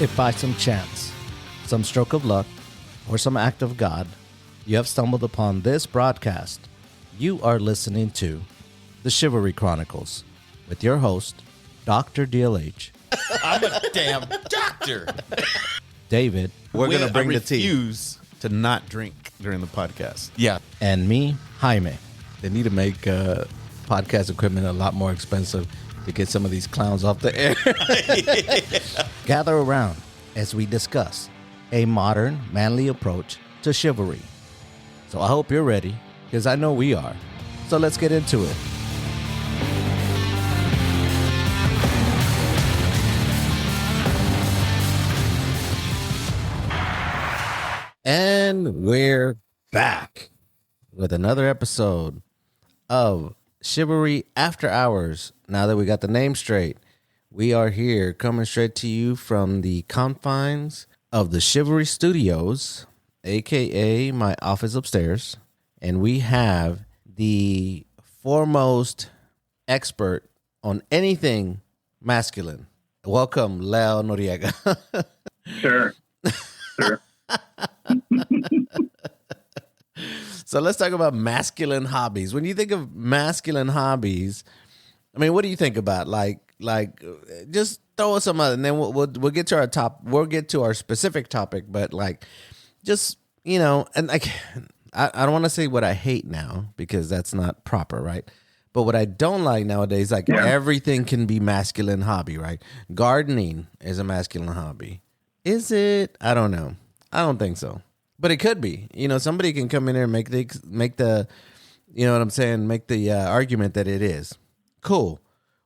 If by some chance, some stroke of luck, or some act of God, you have stumbled upon this broadcast, you are listening to the Chivalry Chronicles with your host, Dr. DLH. I'm a damn doctor. David. We're going to bring the tea. refuse To not drink during the podcast. Yeah. And me, Jaime. They need to make podcast equipment a lot more expensive to get some of these clowns off the air. Gather around as we discuss a modern, manly approach to chivalry. So I hope you're ready, because I know we are. So let's get into it. And we're back with another episode of Chivalry After Hours. Now that we got the name straight, we are here coming straight to you from the confines of the Chivalry Studios, aka my office upstairs. And we have the foremost expert on anything masculine. Welcome, Leo Noriega. Sure. So let's talk about masculine hobbies. When you think of masculine hobbies, I mean, what do you think about? Like, just throw us some other, and then we'll get to our top. We'll get to our specific topic, but like, just and like, I don't want to say what I hate now because that's not proper, right? But what I don't like nowadays, like everything can be masculine hobby, right? Gardening is a masculine hobby. Is it? I don't know. I don't think so. But it could be. Somebody can come in here and make the you know what I'm saying, make the argument that it is. Cool.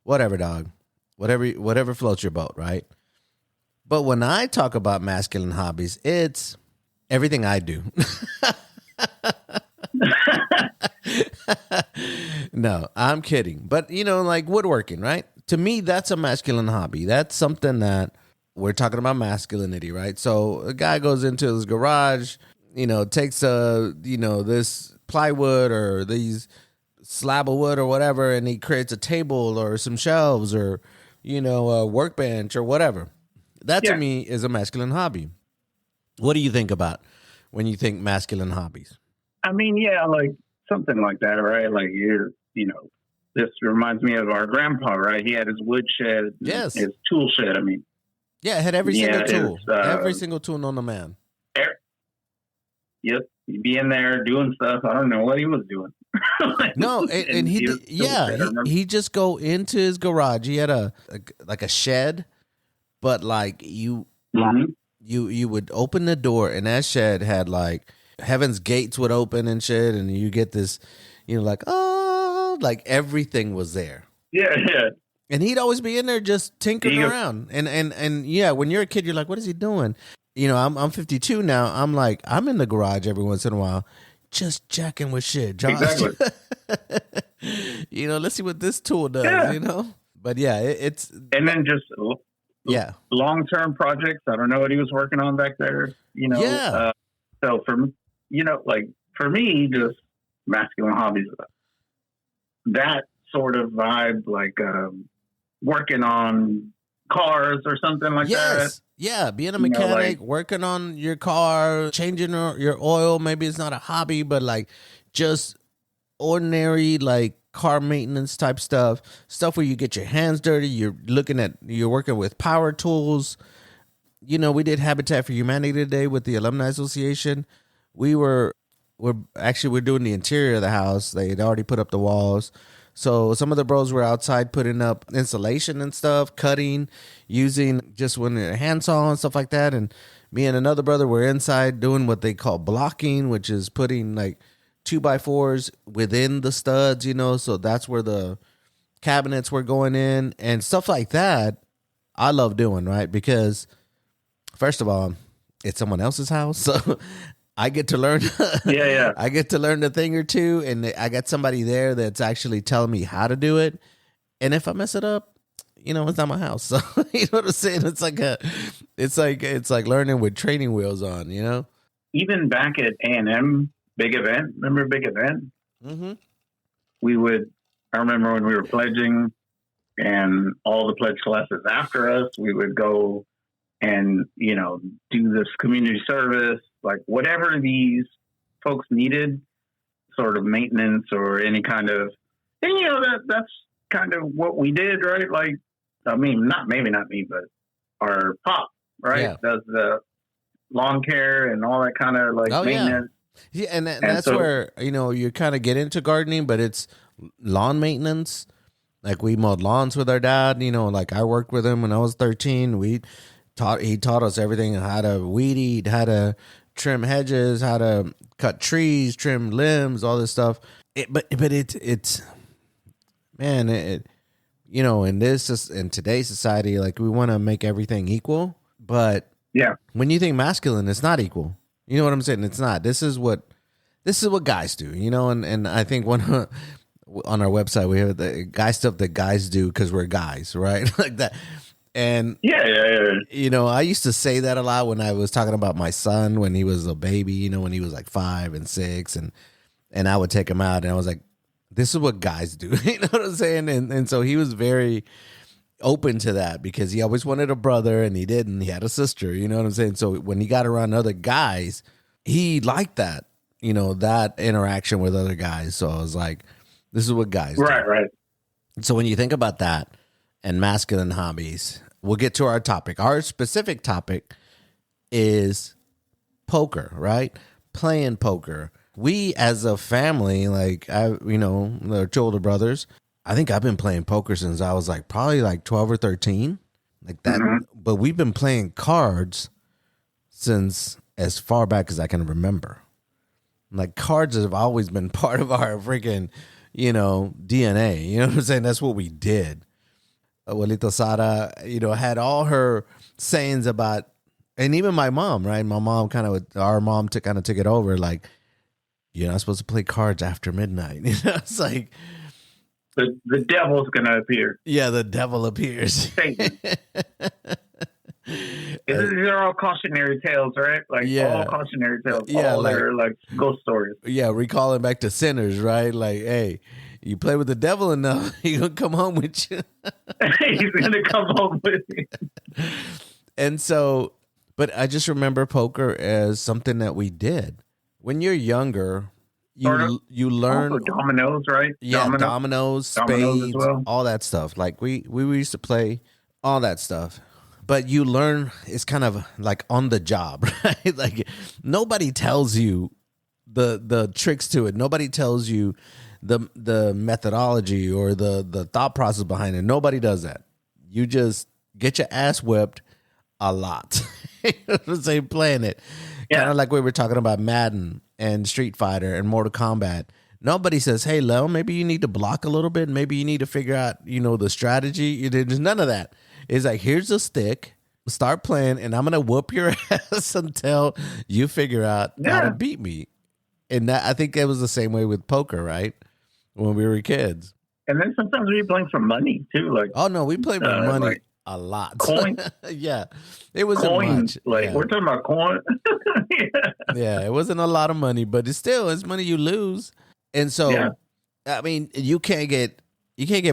Whatever, dog. Whatever floats your boat, right? But when I talk about masculine hobbies, it's everything I do. No, I'm kidding. But, like woodworking, right? To me, that's a masculine hobby. That's something that we're talking about masculinity, right? So a guy goes into his garage, takes this plywood or these slab of wood or whatever, and he creates a table or some shelves or, a workbench or whatever. That to me is a masculine hobby. What do you think about when you think masculine hobbies? I mean, like something like that, right? Like this reminds me of our grandpa, right? He had his wood shed, his tool shed. I mean, yeah, it had every single tool. Every single tool known to man. Yep. He'd be in there doing stuff. I don't know what he was doing. No, and he just go into his garage. He had a shed, but like you would open the door, and that shed had like heaven's gates would open and shit, and you get this, like everything was there. Yeah. And he'd always be in there just tinkering around. And yeah, when you're a kid, you're like, what is he doing? I'm 52 now. I'm like, I'm in the garage every once in a while, just jacking with shit. Josh. Exactly. Let's see what this tool does, But yeah, it's. And then just long-term projects. I don't know what he was working on back there, so for me, just masculine hobbies, that sort of vibe, like, working on cars or something like that. Yeah, being a mechanic, working on your car, changing your oil. Maybe it's not a hobby, but like just ordinary like car maintenance type stuff where you get your hands dirty. You're working with power tools. We did Habitat for Humanity today with the Alumni Association. We're doing the interior of the house. They had already put up the walls. So some of the bros were outside putting up insulation and stuff, cutting, using just when a handsaw and stuff like that. And me and another brother were inside doing what they call blocking, which is putting like 2x4s within the studs, so that's where the cabinets were going in and stuff like that. I love doing, right? Because first of all, it's someone else's house. So I get to learn. I get to learn a thing or two, and I got somebody there that's actually telling me how to do it. And if I mess it up, it's not my house. So you know what I'm saying? It's like learning with training wheels on. Even back at A&M Big Event, remember Big Event? Mm-hmm. I remember when we were pledging, and all the pledge classes after us, we would go and, do this community service, like whatever these folks needed, sort of maintenance or any kind of, and, that's kind of what we did, right? Like, I mean, maybe not me, but our pop, right? Yeah. Does the lawn care and all that kind of like maintenance. Yeah, and that's where, you kind of get into gardening, but it's lawn maintenance. Like we mowed lawns with our dad, like I worked with him when I was 13. He taught us everything, how to weed eat, how to trim hedges, how to cut trees, trim limbs, all this stuff. But it's man, in today's society, like we want to make everything equal, but yeah, when you think masculine, it's not equal. You know what I'm saying? It's not. This is what guys do, and I think on our website we have the guy stuff that guys do because we're guys, right? Like that. And yeah. I used to say that a lot when I was talking about my son when he was a baby, when he was like 5 and 6, and I would take him out and I was like, this is what guys do. You know what I'm saying? And so he was very open to that because he always wanted a brother and he didn't. He had a sister, you know what I'm saying? So when he got around other guys, he liked that, that interaction with other guys. So I was like, this is what guys do. Right. So when you think about that and masculine hobbies, we'll get to our topic. Our specific topic is poker, right? Playing poker. We as a family, like the two older brothers, I think I've been playing poker since I was like probably like 12 or 13, like that. Mm-hmm. But we've been playing cards since as far back as I can remember. Like cards have always been part of our freaking, DNA. You know what I'm saying? That's what we did. Abuelita Sara, had all her sayings about, and even my mom, right? My mom our mom took it over. Like, you're not supposed to play cards after midnight. It's like, the devil's gonna appear. Yeah, the devil appears. Satan. These are all cautionary tales, right? Like all cautionary tales. Yeah, they're like ghost stories. Yeah, recalling back to sinners, right? Like, hey, you play with the devil enough, he's gonna come home with you. He's gonna come home with you. And so, but I just remember poker as something that we did when you're younger. You learn also dominoes, right? Yeah, dominoes, spades, well. All that stuff. Like we used to play all that stuff. But you learn, it's kind of like on the job, right? Like nobody tells you the tricks to it. Nobody tells you the methodology or the thought process behind it. Nobody does that. You just get your ass whipped a lot. Say playing it. Yeah. Kind of like we were talking about Madden and Street Fighter and Mortal Kombat. Nobody says, hey, Lel, maybe you need to block a little bit. Maybe you need to figure out, the strategy. There's none of that. It's like, here's a stick, start playing, and I'm going to whoop your ass until you figure out how to beat me. And I think that was the same way with poker, right? When we were kids. And then sometimes we playing for money, too. Like, oh, no, we played for money. Like, a lot. Coins. Yeah. It wasn't coins. Much. Like, we're talking about coins. Yeah, it wasn't a lot of money, but it's money you lose. And so, I mean, you can't get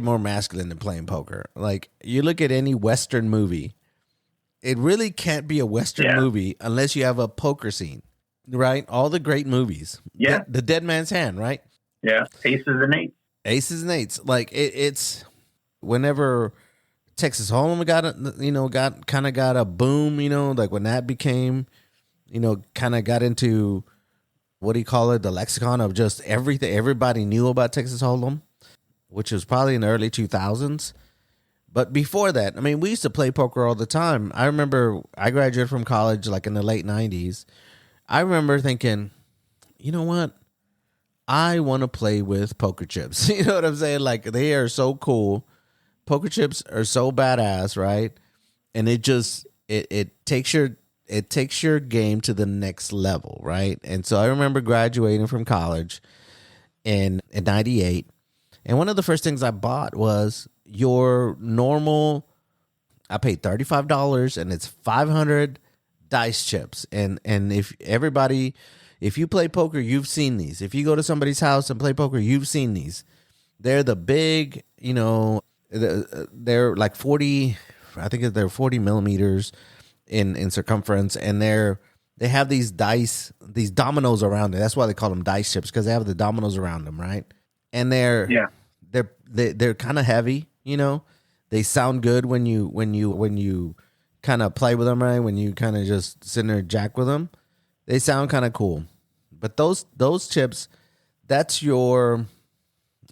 more masculine than playing poker. Like, you look at any Western movie, it really can't be a Western movie unless you have a poker scene, right? All the great movies. Yeah. The Dead Man's Hand, right? Yeah. Aces and eights. Like, it's whenever Texas Hold'em got a boom, like when that became, kind of got into, what do you call it? The lexicon of just everything. Everybody knew about Texas Hold'em, which was probably in the early 2000s. But before that, I mean, we used to play poker all the time. I remember I graduated from college like in the late 90s. I remember thinking, you know what? I want to play with poker chips. You know what I'm saying? Like, they are so cool. Poker chips are so badass, right? And it just it takes your game to the next level, right? And so I remember graduating from college in 98, and one of the first things I bought was your normal. I paid $35, and it's 500 dice chips. And if you play poker, you've seen these. If you go to somebody's house and play poker, you've seen these. They're the big, they're like 40. I think they're 40 millimeters. in circumference, and they have these dominoes around it. That's why they call them dice chips, because they have the dominoes around them, right? And they're kind of heavy, you know. They sound good when you kind of play with them, right? When you kind of just sit there and jack with them, they sound kind of cool. But those chips, that's your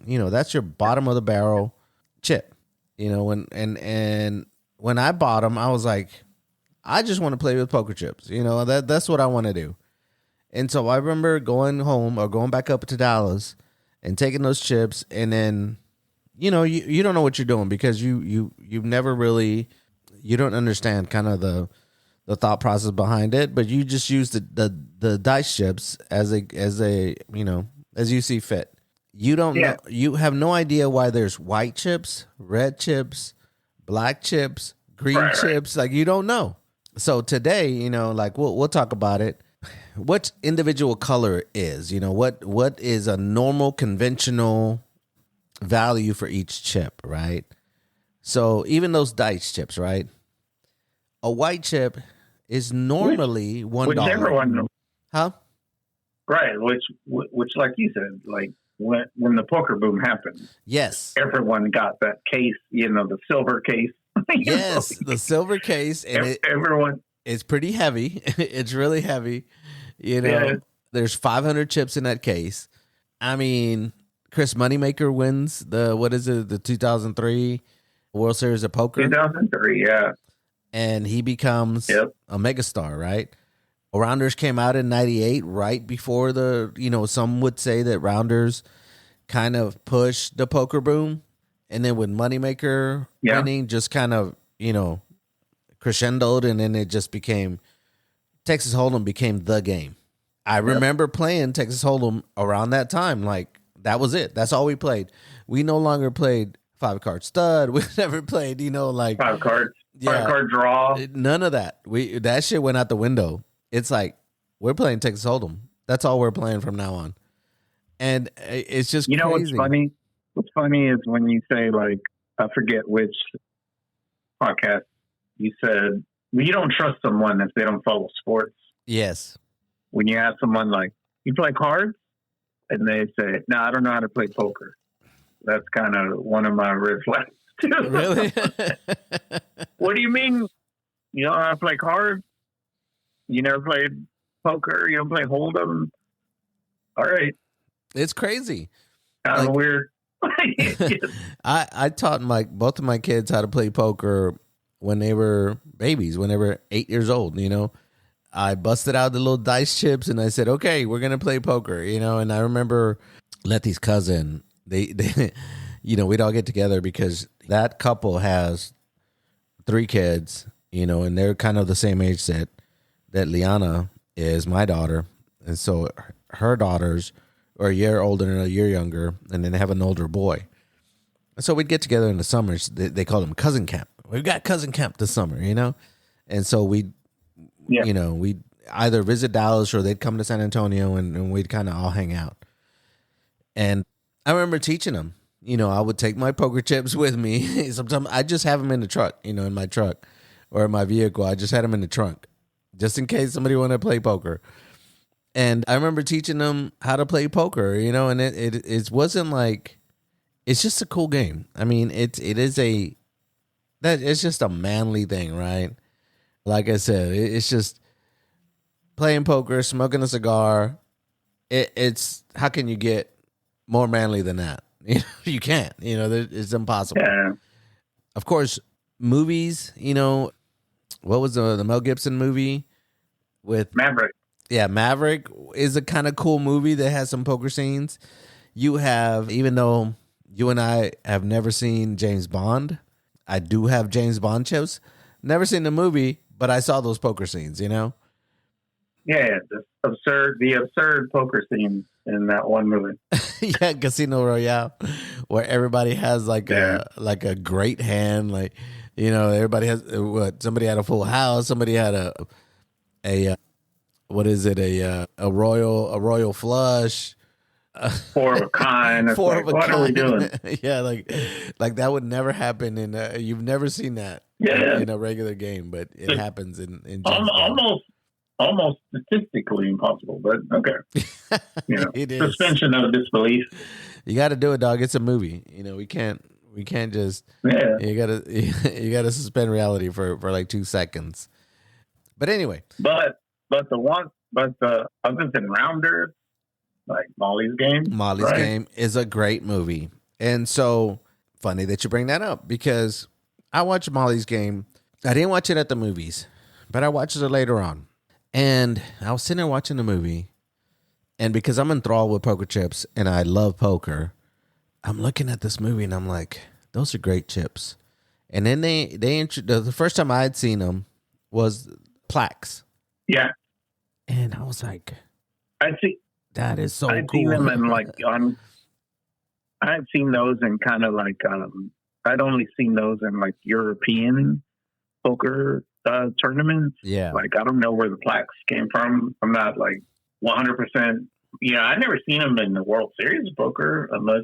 bottom of the barrel chip, you know. And when I bought them, I was like, I just want to play with poker chips, you know. That's what I want to do. And so I remember going home or going back up to Dallas and taking those chips, and then, you know, you don't know what you're doing, because you've never really, you don't understand kind of the thought process behind it, but you just use the dice chips as a you know, as you see fit. You don't know, you have no idea why there's white chips, red chips, black chips, green chips. Like, you don't know. So today, you know, like we'll talk about it. What individual color is, you know, what is a normal conventional value for each chip, right? So even those dice chips, right? A white chip is normally $1. Which everyone, huh? Right. Which, like you said, like when the poker boom happened, yes, everyone got that case, you know, the silver case. Yes, the silver case, and everyone. It's pretty heavy. It's really heavy. You know, there's 500 chips in that case. I mean, Chris Moneymaker wins the 2003 World Series of Poker. 2003, yeah. And he becomes a megastar, right? Rounders came out in 98, right before some would say that Rounders kind of pushed the poker boom. And then with Moneymaker winning, just kind of, you know, crescendoed, and then it just became, Texas Hold'em became the game. I remember playing Texas Hold'em around that time. Like, that was it. That's all we played. We no longer played 5-card stud. We never played, you know, like 5-card draw. None of that. That shit went out the window. It's like, we're playing Texas Hold'em. That's all we're playing from now on. And it's just, you know, crazy. what's funny? What's funny is when you say, like, I forget which podcast you said, well, you don't trust someone if they don't follow sports. Yes. When you ask someone, like, you play cards? And they say, no, I don't know how to play poker. That's kind of one of my red flags, too. Really? What do you mean? You don't know how to play cards? You never played poker? You don't play Hold'em? All right. It's crazy. Kind of weird. I taught both of my kids how to play poker when they were babies, when they were 8 years old, you know. I busted out the little dice chips and I said, okay, we're going to play poker, you know. And I remember Letty's cousin, they you know, we'd all get together because that couple has 3 kids, you know, and they're kind of the same age that Liana is, my daughter. And so her daughters are a year older and a year younger, and then they have an older boy. And so we'd get together in the summers. They call them cousin camp. We've got cousin camp this summer, you know? And so we'd either visit Dallas or they'd come to San Antonio, and we'd kind of all hang out. And I remember teaching them, you know, I would take my poker chips with me. Sometimes I just have them in the truck, you know, in my truck or in my vehicle. I just had them in the trunk just in case somebody wanted to play poker. And I remember teaching them how to play poker, you know, and it wasn't like, it's just a cool game. I mean, it's just a manly thing, right? Like I said, it's just playing poker, smoking a cigar. It's how can you get more manly than that? You know, you can't. You know, it's impossible. Yeah. Of course, movies. You know, what was the Mel Gibson movie with Maverick? Yeah, Maverick is a kind of cool movie that has some poker scenes. You have, even though you and I have never seen James Bond, I do have James Bond chips. Never seen the movie, but I saw those poker scenes, you know? Yeah, the absurd poker scene in that one movie. Yeah, Casino Royale, where everybody has like a great hand, like, you know, everybody has somebody had a full house, somebody had a what is it, a royal flush, four of a kind. It's Four like, of a what kind. are we doing? Yeah, like that would never happen in. You've never seen that in a regular game, but it happens in James almost statistically impossible. But okay, it is. Suspension of disbelief. You got to do it, dog. It's a movie. We can't just. Yeah. You gotta suspend reality for like 2 seconds. But anyway. But the other than Rounders, like Molly's Game. Molly's Game is a great movie. And so funny that you bring that up because I watched Molly's Game. I didn't watch it at the movies, but I watched it later on. And I was sitting there watching the movie. And because I'm enthralled with poker chips and I love poker, I'm looking at this movie and I'm like, those are great chips. And then the first time I had seen them was plaques. Yeah. And I was like, I see. That is so I've cool. seen them in I've seen those in kind of like I'd only seen those in like European poker tournaments. Yeah. Like I don't know where the plaques came from. I'm not like 100%. I never seen them in the World Series of Poker unless.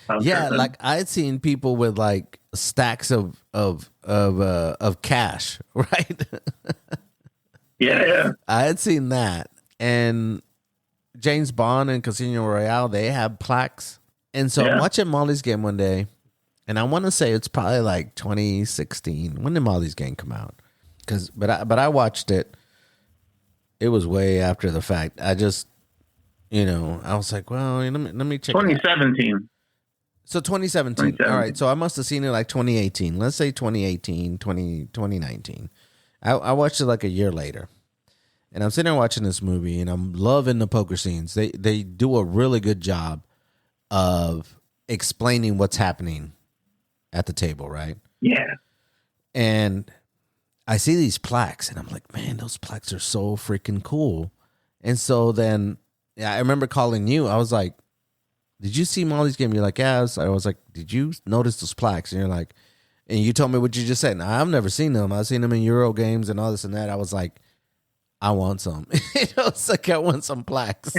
Like I had seen people with like stacks of cash, right? Yeah. I had seen that, and James Bond and Casino Royale, they have plaques, and so I'm watching Molly's Game one day, and I want to say it's probably like 2016. When did Molly's Game come out? But I watched it. It was way after the fact. I just, I was like, well, let me check. 2017. So 2017. All right. So I must have seen it like 2018. Let's say 2018, 2019. I watched it like a year later. And I'm sitting there watching this movie and I'm loving the poker scenes. They do a really good job of explaining what's happening at the table, right? Yeah. And I see these plaques and I'm like, man, those plaques are so freaking cool. And so then I remember calling you. I was like, did you see Molly's Game? You're like, yeah. I was like, did you notice those plaques? And you're like, and you told me what you just said. Now, I've never seen them. I've seen them in Euro games and all this and that. I was like, I want some. It's like I want some plaques.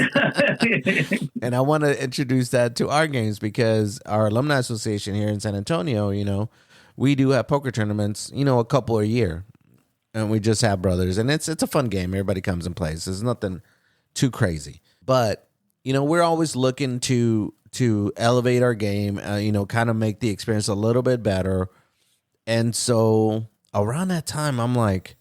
And I want to introduce that to our games because our alumni association here in San Antonio, we do have poker tournaments, a couple a year. And we just have brothers. And it's a fun game. Everybody comes and plays. There's nothing too crazy. But we're always looking to elevate our game, kind of make the experience a little bit better. And so around that time, I'm like,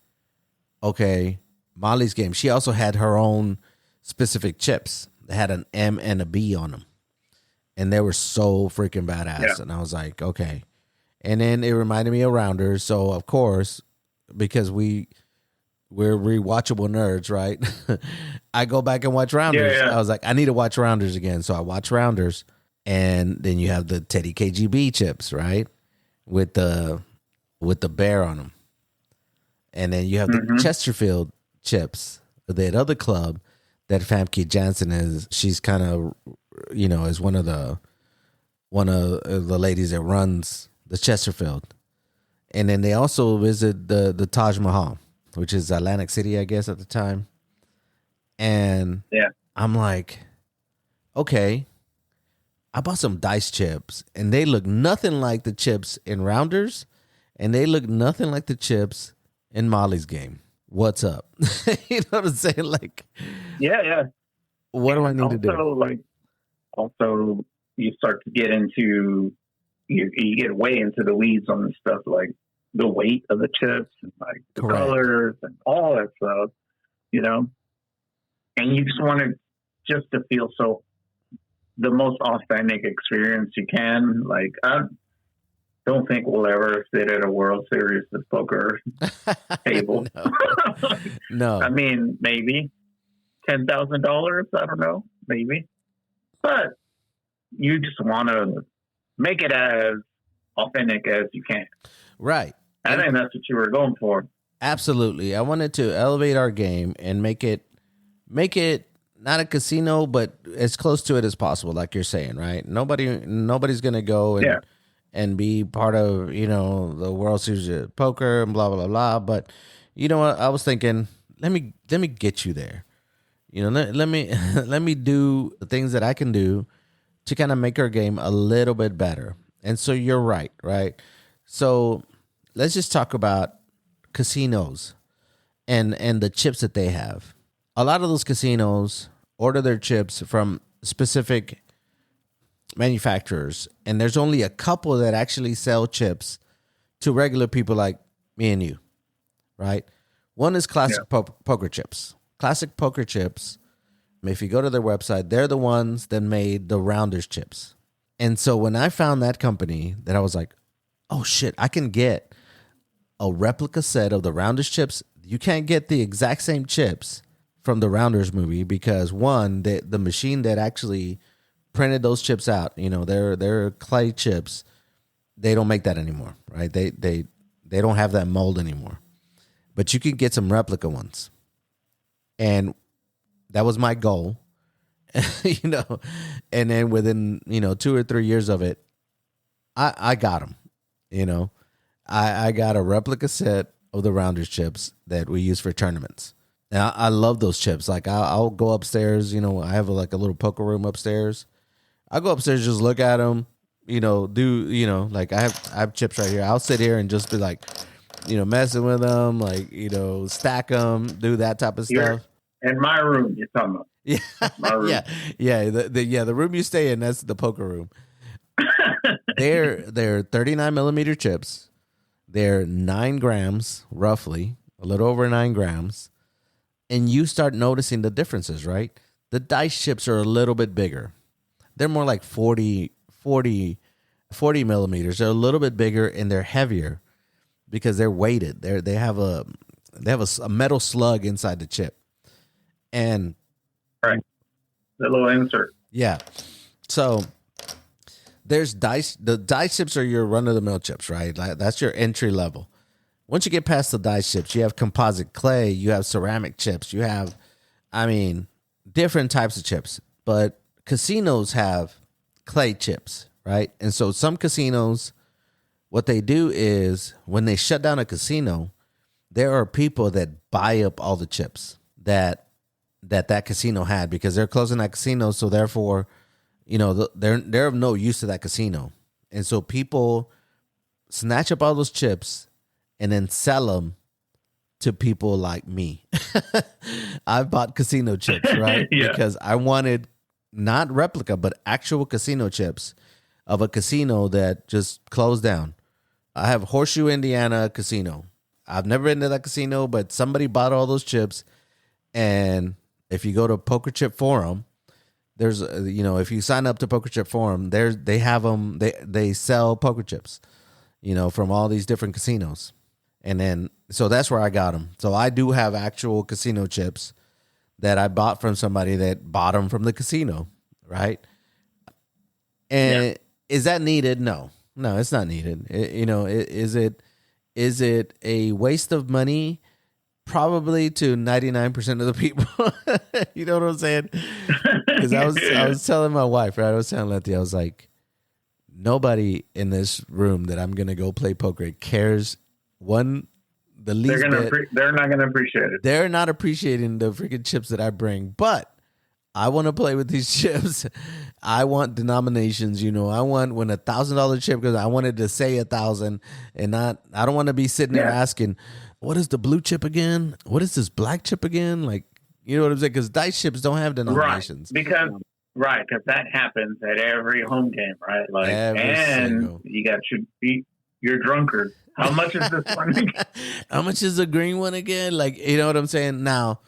okay, Molly's Game. She also had her own specific chips. They had an M and a B on them. And they were so freaking badass. Yeah. And I was like, okay. And then it reminded me of Rounders. So, of course, because we're rewatchable nerds, right? I go back and watch Rounders. Yeah. I was like, I need to watch Rounders again. So I watch Rounders. And then you have the Teddy KGB chips, right? With the bear on them. And then you have the Chesterfield chips, that other club that Famke Janssen is. She's kind of, is one of the ladies that runs the Chesterfield. And then they also visit the Taj Mahal, which is Atlantic City, I guess, at the time. And I'm like, okay, I bought some dice chips, and they look nothing like the chips in Rounders, and they look nothing like the chips in Molly's Game. What's up? You know what I'm saying? Like, yeah. What do I need to do? Also, you start to get into, you get way into the weeds on the stuff, like the weight of the chips, and like the colors and all that stuff, and you just want to feel the most authentic experience you can. Like, I don't think we'll ever sit at a World Series of Poker table. No. I mean, maybe $10,000. I don't know, maybe. But you just want to make it as authentic as you can. Right. I think that's what you were going for. Absolutely. I wanted to elevate our game and make it not a casino, but as close to it as possible, like you're saying, right? Nobody's going to go and be part of, the World Series of Poker and blah, blah, blah. But you know what? I was thinking, let me get you there. let me let me do the things that I can do to kind of make our game a little bit better. And so you're right? So let's just talk about casinos and the chips that they have. A lot of those casinos order their chips from specific manufacturers, and there's only a couple that actually sell chips to regular people like me and you, right? One is Classic Poker Chips. Classic Poker Chips, if you go to their website, they're the ones that made the Rounders chips. And so when I found that company, that I was like, oh shit, I can get a replica set of the Rounders chips. You can't get the exact same chips from the Rounders movie because one, the machine that actually printed those chips out, they're clay chips. They don't make that anymore, right? They don't have that mold anymore. But you can get some replica ones. And that was my goal, and then within, 2 or 3 years of it, I got them, I got a replica set of the Rounders chips that we use for tournaments. And I love those chips. Like I'll go upstairs, I have a little poker room upstairs. I'll go upstairs, just look at them, like I have chips right here. I'll sit here and just be like, messing with them, stack them, do that type of stuff. In my room, you're talking about. Yeah, my room. yeah. The room you stay in, that's the poker room. They're 39 millimeter chips. They're 9 grams, roughly, a little over 9 grams. And you start noticing the differences, right? The dice chips are a little bit bigger. They're more like 40 millimeters. They're a little bit bigger and they're heavier because they're weighted. They have a metal slug inside the chip. And right, the little insert. Yeah. So there's dice. The dice chips are your run-of-the-mill chips, right? That's your entry level. Once you get past the dice chips, you have composite clay, you have ceramic chips, you have, different types of chips. But casinos have clay chips, right? And so some casinos, what they do is when they shut down a casino, there are people that buy up all the chips that casino had because they're closing that casino. So therefore, they're of no use to that casino. And so people snatch up all those chips and then sell them to people like me. I bought casino chips, right? Yeah. Because I wanted not replica, but actual casino chips of a casino that just closed down. I have Horseshoe, Indiana casino. I've never been to that casino, but somebody bought all those chips. And if you go to Poker Chip Forum, there's, if you sign up to Poker Chip Forum, they have them, they sell poker chips, from all these different casinos. And then, so that's where I got them. So I do have actual casino chips that I bought from somebody that bought them from the casino, right? And is that needed? No, it's not needed. Is it a waste of money? Probably to 99% of the people. You know what I'm saying? Because I was telling my wife, right? I was telling Letty, I was like, nobody in this room that I'm gonna go play poker cares the least bit. They're not gonna appreciate it. They're not appreciating the freaking chips that I bring, but I want to play with these chips. I want denominations, I want when $1,000 chip goes, I wanted to say 1,000 and not. I don't want to be sitting there asking, what is the blue chip again? What is this black chip again? Like, you know what I'm saying? Because dice chips don't have denominations. Because that happens at every home game, right? Like, you got your drunkard. How much is this one again? How much is the green one again? Like, you know what I'm saying? Now,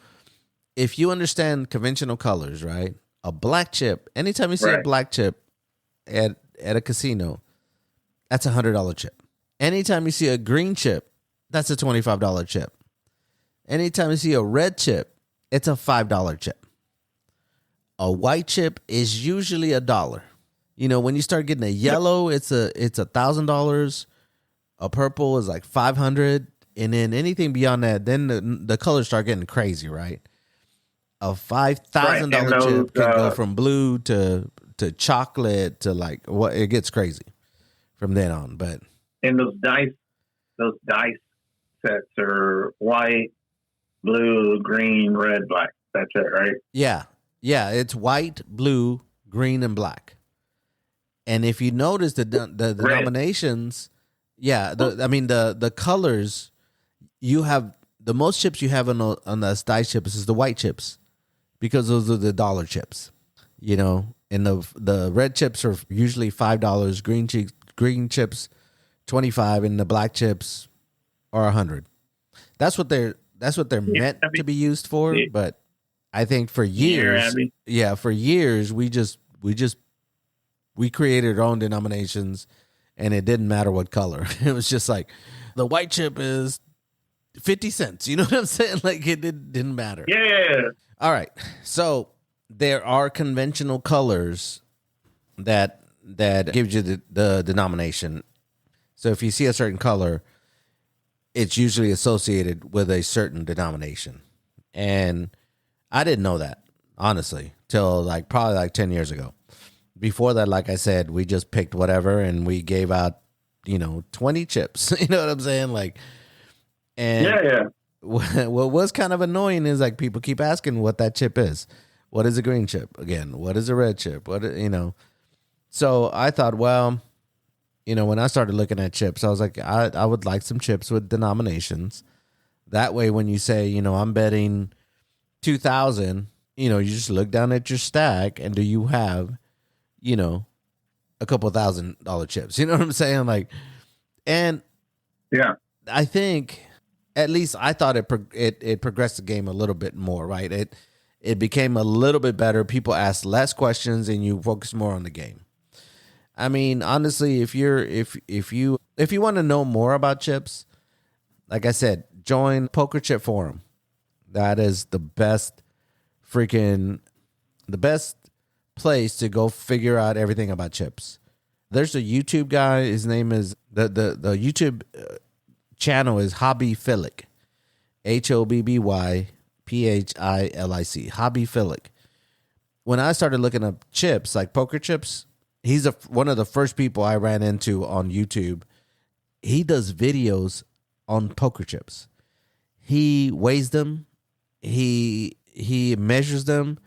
if you understand conventional colors, right? A black chip, anytime you see a black chip at a casino, that's $100 chip. Anytime you see a green chip, that's a $25 chip. Anytime you see a red chip, it's a $5 chip. A white chip is usually $1. When you start getting a yellow, it's $1,000. A purple is like $500, and then anything beyond that, then the colors start getting crazy, right? A $5,000 chip can go from blue to chocolate to it gets crazy from then on. But and those dice sets are white, blue, green, red, black. That's it, right? Yeah. Yeah, it's white, blue, green, and black. And if you notice the denominations, the colors, you have the most chips you have on the dice chips is the white chips, because those are the dollar chips, you know. And the red chips are usually $5, green chips $25, and the black chips are $100. That's what they're meant to be used for. But I think for years, we created our own denominations, and it didn't matter what color. It was just like the white chip is 50 cents. You know what I'm saying? Like it didn't matter. Yeah. All right. So there are conventional colors that gives you the denomination. So if you see a certain color, it's usually associated with a certain denomination. And I didn't know that, honestly, till probably 10 years ago. Before that, like I said, we just picked whatever and we gave out, 20 chips. You know what I'm saying? And what was kind of annoying is people keep asking what that chip is. What is a green chip? Again, what is a red chip? So I thought, well, when I started looking at chips, I was like, I would like some chips with denominations. That way, when you say, I'm betting 2,000, you just look down at your stack and do you have, a couple $1,000 chips? You know what I'm saying? And yeah, I think, at least I thought it progressed the game a little bit more, right? It became a little bit better. People asked less questions and you focus more on the game. I mean, honestly, if you want to know more about chips, like I said, join Poker Chip Forum. That is the best place to go figure out everything about chips. There's a YouTube guy. His name is the YouTube channel is Hobbyphilic, HOBBYPHILIC, Hobbyphilic. When I started looking up chips, like poker chips, he's one of the first people I ran into on YouTube. He does videos on poker chips. He weighs them. He measures them.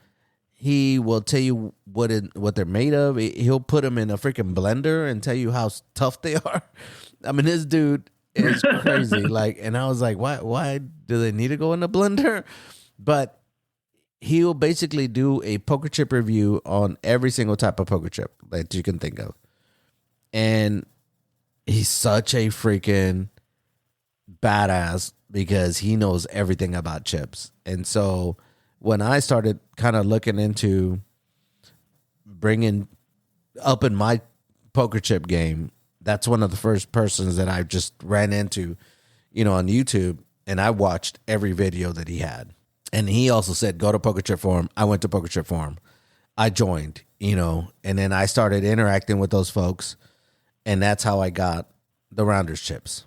He will tell you what they're made of. He'll put them in a freaking blender and tell you how tough they are. I mean, this dude is crazy. And I was like, why do they need to go in a blender? But he'll basically do a poker chip review on every single type of poker chip that you can think of. And he's such a freaking badass because he knows everything about chips. And so when I started kind of looking into bringing up in my poker chip game, that's one of the first persons that I just ran into, on YouTube. And I watched every video that he had. And he also said, go to Poker Chip Forum. I went to Poker Chip Forum. I joined, and then I started interacting with those folks. And that's how I got the Rounders chips,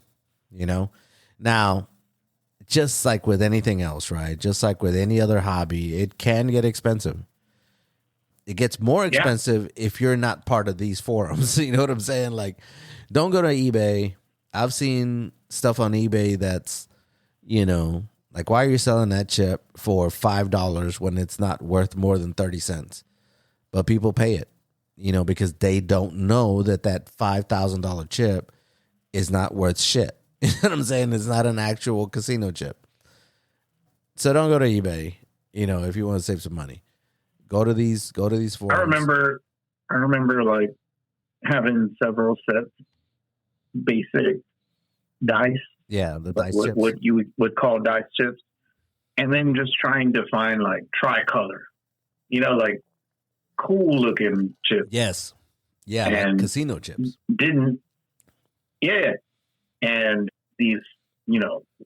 Now, just like with anything else, right? Just like with any other hobby, it can get expensive. It gets more expensive if you're not part of these forums. You know what I'm saying? Don't go to eBay. I've seen stuff on eBay that's, why are you selling that chip for $5 when it's not worth more than 30 cents? But people pay it, because they don't know that $5,000 chip is not worth shit. You know what I'm saying? It's not an actual casino chip. So don't go to eBay, if you want to save some money. Go to these forums. I remember having several sets, basic dice. Yeah, the dice chips. What you would call dice chips. And then just trying to find tricolor, cool looking chips. Yes. Yeah, and casino chips. And these,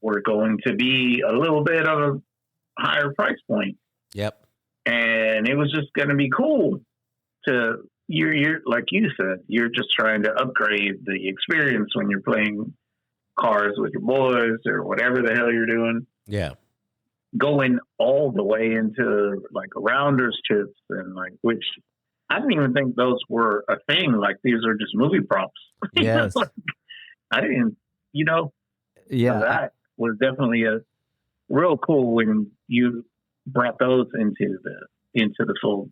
were going to be a little bit of a higher price point. Yep. And it was just going to be cool you're like you said, you're just trying to upgrade the experience when you're playing cards with your boys or whatever the hell you're doing. Yeah. Going all the way into Rounders chips and which I didn't even think those were a thing. These are just movie props. Yes. I didn't, Yeah. so that was definitely real cool when you brought those into the fold.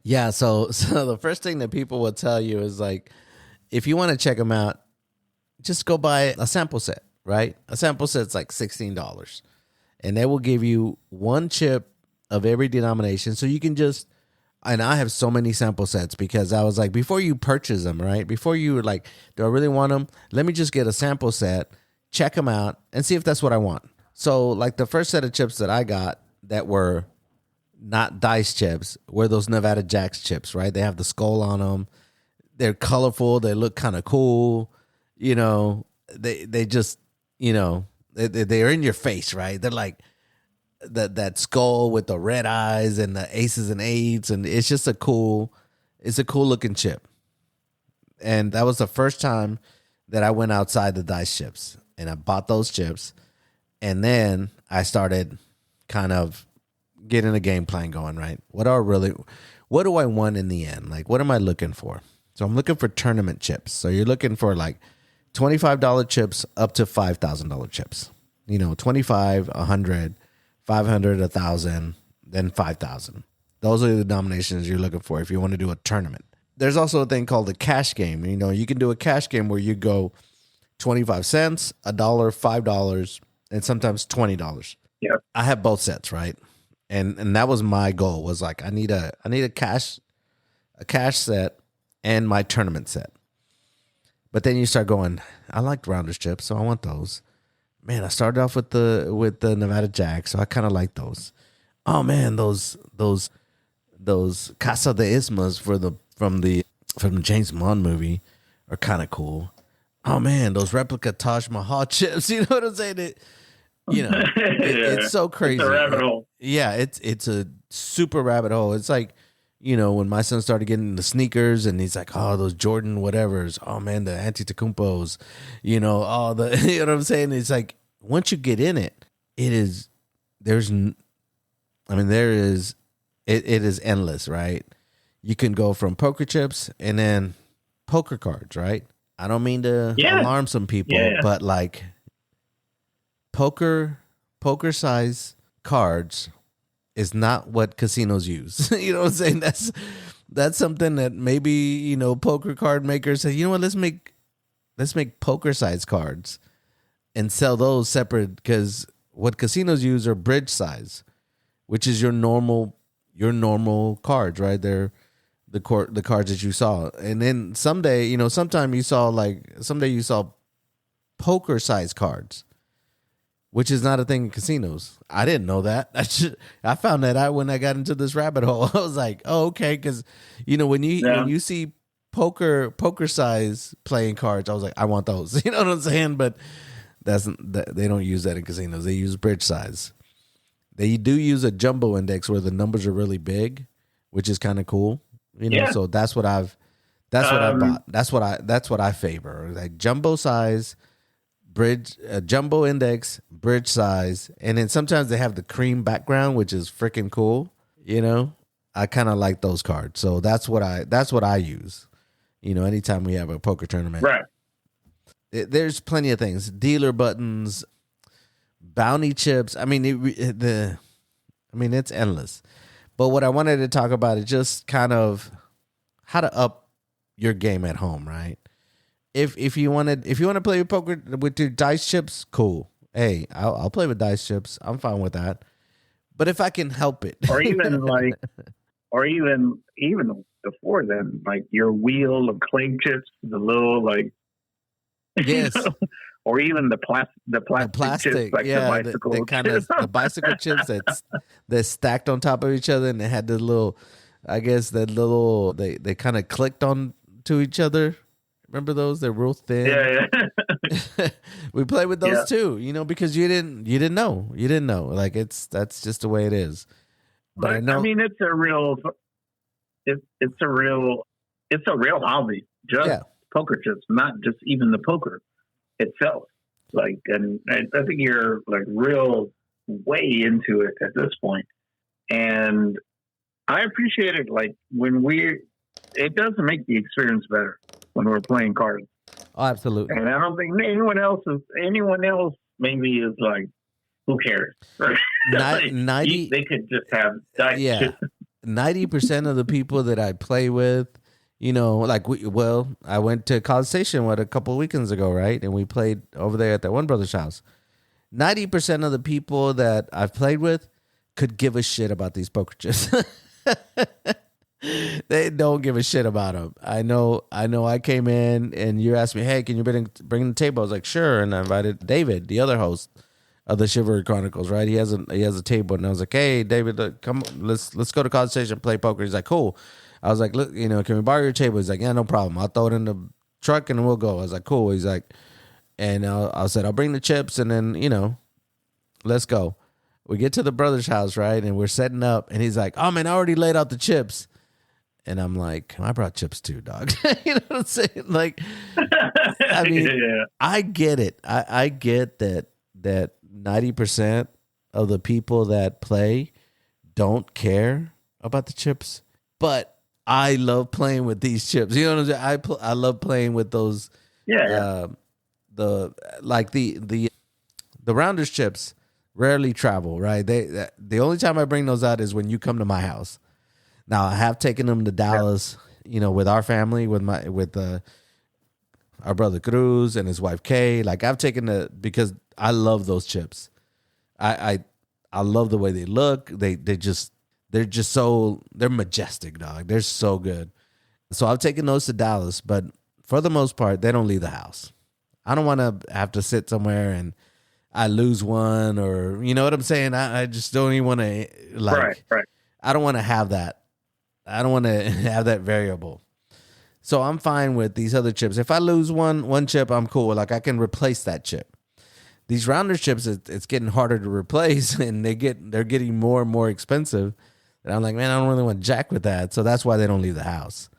Yeah, so the first thing that people will tell you is like, if you want to check them out, just go buy a sample set, right? A sample set's like $16, and they will give you one chip of every denomination, so you can just. And I have so many sample sets because I was like, before you purchase them, right? Before you were like, do I really want them? Let me just get a sample set, check them out, and see if that's what I want. So, like the first set of chips that I got that were not dice chips were those Nevada Jacks chips, right? They have the skull on them. They're colorful. They look kind of cool. You know, they just, you know, they're in your face, right? They're like that skull with the red eyes and the aces and eights, and it's just a cool looking chip. And that was the first time that I went outside the dice chips, and I bought those chips, and then I started kind of getting a game plan going, right? What do I want in the end? Like, what am I looking for? So I'm looking for tournament chips. So you're looking for like $25 chips up to $5,000 chips. You know, 25, 100, 500, 1,000, then 5,000. Those are the denominations you're looking for if you want to do a tournament. There's also a thing called the cash game. You know, you can do a cash game where you go 25 cents, $1, $5, and sometimes $20. Yeah. I have both sets, right? And that was my goal, was like I need a cash set and my tournament set. But then you start going, I like Rounders chips, so I want those. Man, I started off with the Nevada Jacks, so I kind of like those. Oh man, those Casa de Ismas from the James Bond movie are kind of cool. Oh man, those replica Taj Mahal chips. You know what I'm saying? It's so crazy. It's a rabbit hole. Yeah, it's a super rabbit hole. It's like, you know, when my son started getting into sneakers and he's like, oh, those Jordan whatevers. Oh, man, the Antetokounmpos, you know, all the, you know what I'm saying? It's like, once you get in it, it is endless, right? You can go from poker chips and then poker cards, right? I don't mean to alarm some people, but like poker size cards is not what casinos use. You know what I'm saying? That's something that maybe, you know, poker card makers say, you know what, let's make poker size cards and sell those separate, because what casinos use are bridge size, which is your normal cards, right? They're the cards that you saw. And then someday you saw poker size cards, which is not a thing in casinos. I didn't know that. I found that out when I got into this rabbit hole. I was like, oh, okay. Because, you know, when you see poker size playing cards, I was like, I want those. You know what I'm saying? But they don't use that in casinos. They use bridge size. They do use a jumbo index where the numbers are really big, which is kind of cool. You know, so that's what I bought. That's what I favor. Like jumbo size, bridge, jumbo index, bridge size, and then sometimes they have the cream background, which is freaking cool. You know, I kind of like those cards, so that's what I use. You know, anytime we have a poker tournament, right? There's plenty of things: dealer buttons, bounty chips. I mean, it's endless. But what I wanted to talk about is just kind of how to up your game at home, right? If you want to play with poker with your dice chips, cool. Hey, I'll play with dice chips. I'm fine with that. But if I can help it, or even before then, like your wheel of clay chips, the little yes, or even the plastic chips, like the bicycle chips. The bicycle chips that's stacked on top of each other, and they had the little, I guess they kind of clicked on to each other. Remember those? They're real thin. Yeah. We played with those too, you know, because you didn't know. Like that's just the way it is. But I know. I mean, it's a real hobby. Just poker chips, not just even the poker itself. Like, and I think you're like real way into it at this point. And I appreciate it. Like it does make the experience better when we're playing cards. Oh, absolutely. And I don't think anyone else maybe is like who cares? Right? Like, 90. They could just have dice. Yeah, 90% of the people that I play with, like I went to College Station a couple of weekends ago, right? And we played over there at that one brother's house. 90% of the people that I've played with could give a shit about these poker chips. They don't give a shit about them. I know. I came in and you asked me, "Hey, can you bring the table?" I was like, "Sure." And I invited David, the other host of the Chivalry Chronicles, right? He has a table, and I was like, "Hey, David, come, let's go to College Station and play poker." He's like, "Cool." I was like, "Look, can we borrow your table?" He's like, "Yeah, no problem. I'll throw it in the truck and we'll go." I was like, "Cool." He's like, and I said, "I'll bring the chips and then let's go." We get to the brother's house, right? And we're setting up, and he's like, "Oh man, I already laid out the chips." And I'm like, I brought chips too, dog. You know what I'm saying? Like, I mean, yeah. I get it. I get that 90% of the people that play don't care about the chips, but I love playing with these chips. You know what I'm saying? I love playing with those. Yeah. The Rounders chips rarely travel, right? The only time I bring those out is when you come to my house. Now I have taken them to Dallas, with our family, with our brother Cruz and his wife Kay. Like I've taken because I love those chips. I love the way they look. They're just they're majestic, dog. They're so good. So I've taken those to Dallas, but for the most part, they don't leave the house. I don't want to have to sit somewhere and I lose one, or you know what I'm saying. I just don't even want to right. I don't want to have that. I don't want to have that variable. So I'm fine with these other chips. If I lose one chip, I'm cool. Like I can replace that chip. These Rounders chips, it's getting harder to replace, and they're getting more and more expensive. And I'm like, man, I don't really want to jack with that. So that's why they don't leave the house.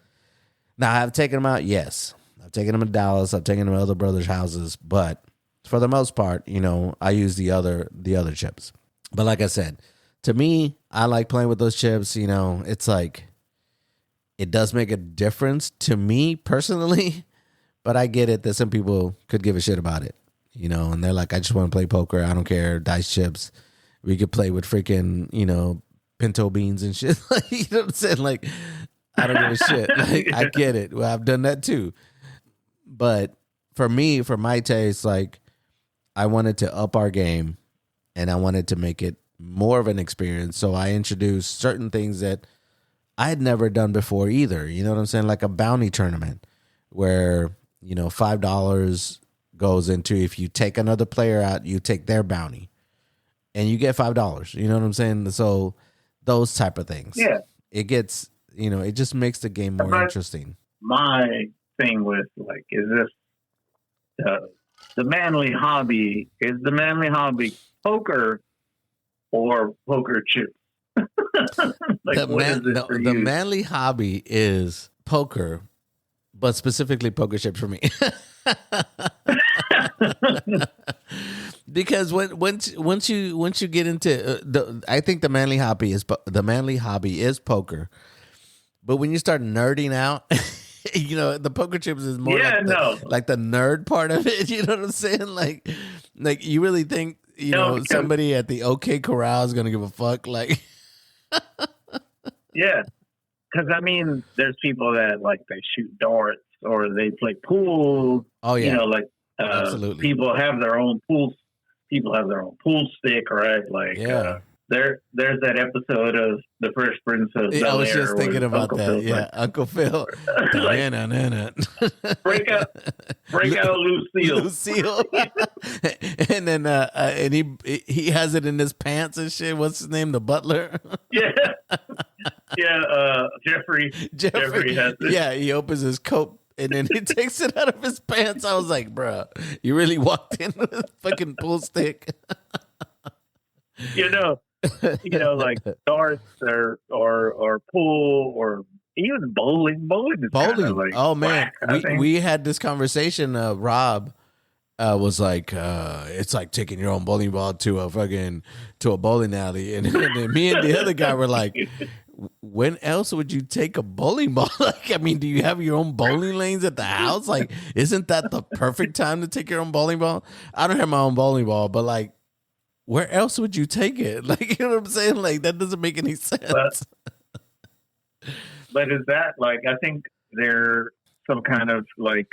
Now I've taken them out. Yes, I've taken them to Dallas. I've taken them to other brothers' houses, but for the most part, I use the other chips. But like I said, to me, I like playing with those chips. It's like, it does make a difference to me personally, but I get it that some people could give a shit about it, and they're like, I just want to play poker. I don't care. Dice chips. We could play with freaking, pinto beans and shit. Like, you know what I'm saying? Like, I don't give a shit. Like, I get it. Well, I've done that too. But for me, for my taste, like, I wanted to up our game and I wanted to make it more of an experience. So I introduced certain things that I had never done before either. You know what I'm saying? Like a bounty tournament where, $5 goes into, if you take another player out, you take their bounty and you get $5. You know what I'm saying? So those type of things. Yeah. It gets, it just makes the game more interesting. My thing with is this the manly hobby? Is the manly hobby poker or poker chips? The manly hobby is poker, but specifically poker chips for me. Because once you get into I think the manly hobby is poker, but when you start nerding out, the poker chips is more like the nerd part of it. You know what I'm saying? Like you really think somebody at the OK Corral is gonna give a fuck? Like, yeah, because there's people that they shoot darts or they play pool. Oh yeah, absolutely. People have their own pool. People have their own pool stick, right? There's that episode of The Fresh Prince of Bel-Air. I was just thinking about Uncle that. Phil's Uncle Phil. Break out Lucille. And then and he has it in his pants and shit. What's his name? The butler. Jeffrey. Jeffrey has it. Yeah, he opens his coat and then he takes it out of his pants. I was like, bro, you really walked in with a fucking pool stick. Like darts or pool or even bowling. Bowling. Oh man, we had this conversation. Rob was like, it's like taking your own bowling ball to a bowling alley, and then me and the other guy were like, when else would you take a bowling ball? Do you have your own bowling lanes at the house? Like, isn't that the perfect time to take your own bowling ball? I don't have my own bowling ball, but where else would you take it? Like, you know what I'm saying? Like, that doesn't make any sense. But is that like, I think there's some kind of like,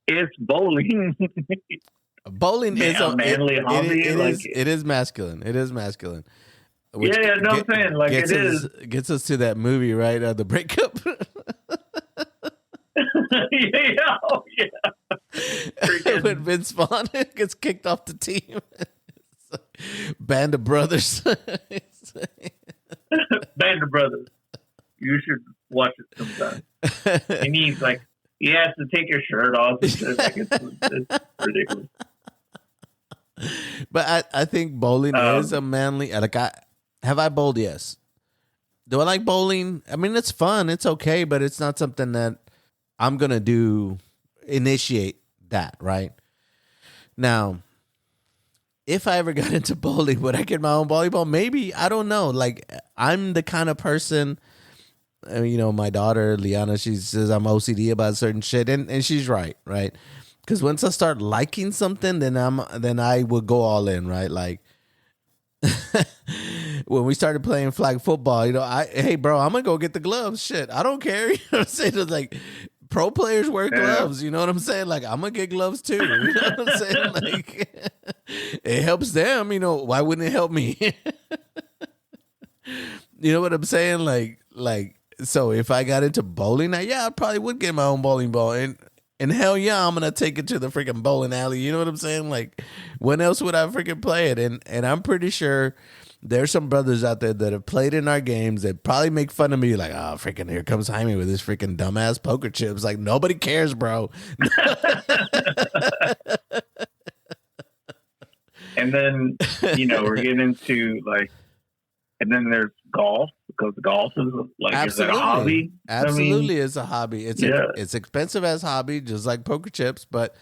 is bowling? Bowling is a manly hobby. It is masculine. It is masculine. I'm saying like gets us to that movie, right? The breakup. When Vince Vaughn gets kicked off the team. Band of Brothers. Band of Brothers. You should watch it sometime. And he has to take his shirt off. It's ridiculous. But I think bowling is a manly. Have I bowled? Yes. Do I like bowling? I mean, it's fun. It's okay, but it's not something that I'm gonna initiate that right now. If I ever got into bowling, would I get my own bowling ball? Maybe. I don't know. Like, I'm the kind of person, my daughter, Liana, she says I'm OCD about certain shit. And she's right? Because once I start liking something, then I will go all in, right? Like, when we started playing flag football, hey, bro, I'm going to go get the gloves. Shit, I don't care. You know what I'm saying? It's like, pro players wear gloves. You know what I'm saying? Like, I'm going to get gloves too. You know what I'm saying? Like, it helps them. Why wouldn't it help me? You know what I'm saying? Like, so if I got into bowling, I probably would get my own bowling ball. And hell yeah, I'm going to take it to the freaking bowling alley. You know what I'm saying? Like, when else would I freaking play it? And I'm pretty sure there's some brothers out there that have played in our games that probably make fun of me. Like, oh, freaking, here comes Jaime with his freaking dumbass poker chips. Like, nobody cares, bro. And then, we're getting into and then there's golf, because golf is is it a hobby? Absolutely, it's a hobby. It's expensive as hobby, just like poker chips, but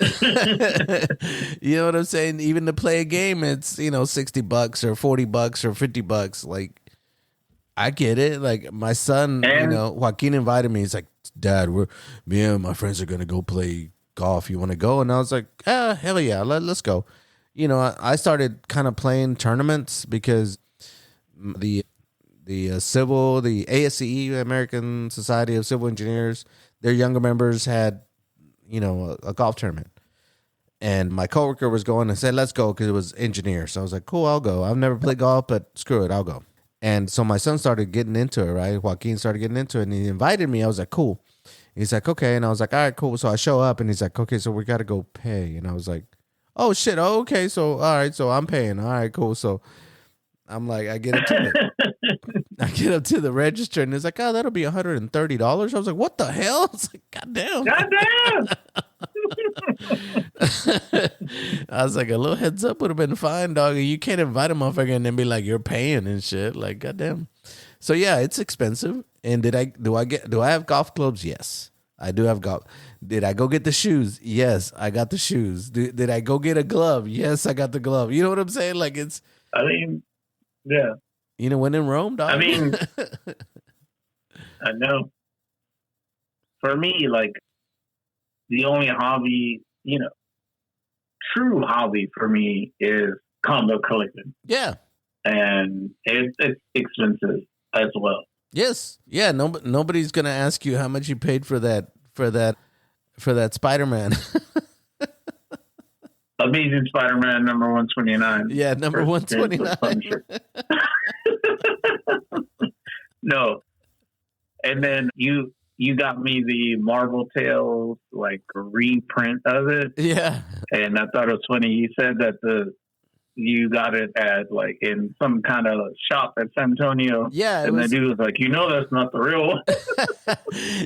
you know what I'm saying? Even to play a game, it's $60 or $40 or $50. Like, I get it. Like, my son, Joaquin invited me. He's like, Dad, me and my friends are gonna go play golf. You want to go? And I was like, hell yeah, let's go. I started kind of playing tournaments because the ASCE, American Society of Civil Engineers, their younger members had, a golf tournament. And my coworker was going and said, let's go, because it was engineer. So I was like, cool, I'll go. I've never played golf, but screw it, I'll go. And so my son started getting into it, right? Joaquin started getting into it, and he invited me. I was like, cool. He's like, okay. And I was like, all right, cool. So I show up, and he's like, okay, so we got to go pay. And I was like, oh, shit. Oh, okay. So, all right. So I'm paying. All right, cool. So I'm like, I get up to the register, and it's like, oh, that'll be $130. I was like, what the hell? It's like, goddamn. I was like, a little heads up would have been fine, dog. You can't invite a motherfucker and then be like, you're paying and shit. Like, goddamn. So yeah, it's expensive. And do I have golf clubs? Yes, I do have golf. Did I go get the shoes? Yes, I got the shoes. Did I go get a glove? Yes, I got the glove. You know what I'm saying? Like, it's. I mean, yeah. When in Rome, dog. I mean, I know. For me, like, the only hobby, true hobby for me is condo collecting. Yeah. And it's expensive as well. Yes. Yeah. Nobody's gonna ask you how much you paid for that Spider-Man. Amazing Spider-Man number 129. Yeah, number 129. No. And then you got me the Marvel Tales reprint of it. Yeah. And I thought it was funny. You said that you got it at in some kind of shop at San Antonio. Yeah. And the dude was like, that's not the real one.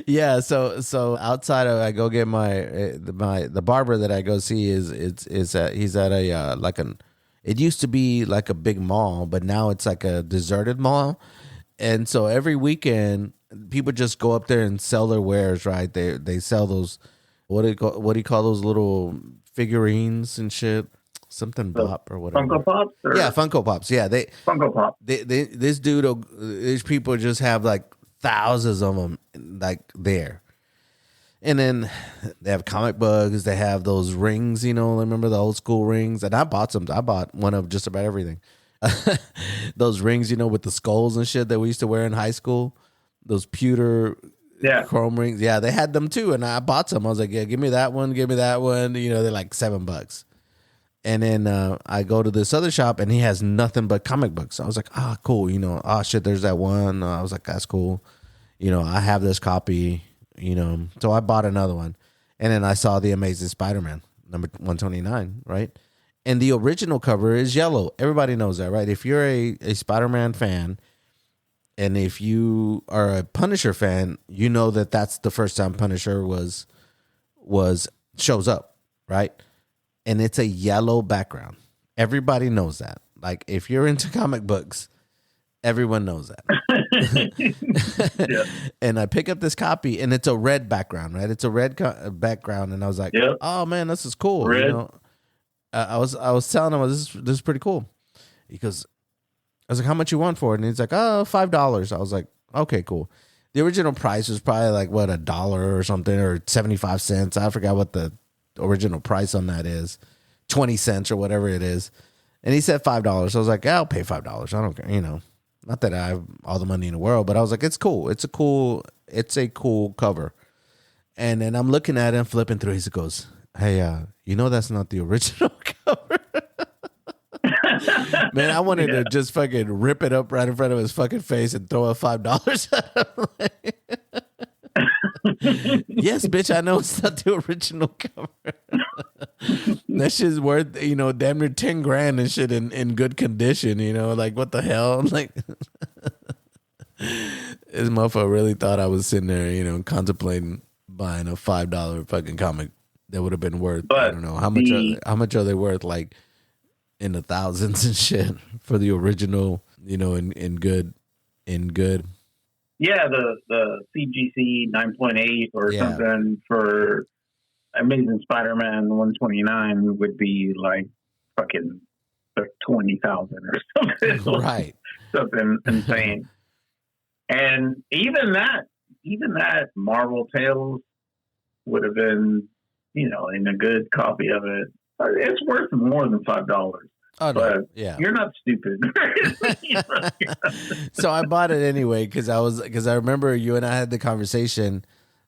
Yeah. So outside of, I go get the barber that I go see he's at a it used to be like a big mall, but now it's like a deserted mall. And so every weekend people just go up there and sell their wares, right? They sell those, what do you call those little figurines and shit? Something Bop or whatever. Funko Pops? Yeah, Funko Pops. Yeah, Funko Pop. These people just have thousands of them there. And then they have comic books. They have those rings, remember the old school rings? And I bought some. I bought one of just about everything. Those rings, with the skulls and shit that we used to wear in high school. Those pewter chrome rings. Yeah, they had them too. And I bought some. I was like, yeah, give me that one. Give me that one. They're like $7. And then I go to this other shop and he has nothing but comic books. I was like, cool. Oh, shit, there's that one. I was like, that's cool. I have this copy, So I bought another one. And then I saw The Amazing Spider-Man, number 129, right? And the original cover is yellow. Everybody knows that, right? If you're a Spider-Man fan and if you are a Punisher fan, you know that that's the first time Punisher shows up, right? And it's a yellow background. Everybody knows that. Like, if you're into comic books, everyone knows that. Yeah. And I pick up this copy, and it's a red background, right? It's a red background, and I was like, "Oh man, this is cool." Red. I was telling him, "This is pretty cool." I was like, "How much you want for it?" And he's like, "Oh, $5." I was like, "Okay, cool." The original price was probably like what, $1 or something, or 75 cents. I forgot what the original price on that is, 20 cents or whatever it is. And he said $5. So I was like, yeah, I'll pay $5. I don't care, not that I have all the money in the world, but I was like, it's cool. It's a cool cover. And then I'm looking at it and flipping through. He goes, hey, that's not the original cover. Man, I wanted to just fucking rip it up right in front of his fucking face and throw a $5 at him. Yes, bitch, I know it's not the original cover. That shit's worth, damn near 10 grand and shit in good condition, like what the hell? Like this motherfucker really thought I was sitting there, contemplating buying a $5 fucking comic that would have been worth, I don't know, how much are they worth, like in the thousands and shit for the original, in good. Yeah, the CGC 9.8 or something for Amazing Spider-Man 129 would be like fucking 20,000 or something. Right. Something insane. And even that Marvel Tales would have been, in a good copy of it. It's worth more than $5. Oh, no. But yeah. You're not stupid. So I bought it anyway because I remember you and I had the conversation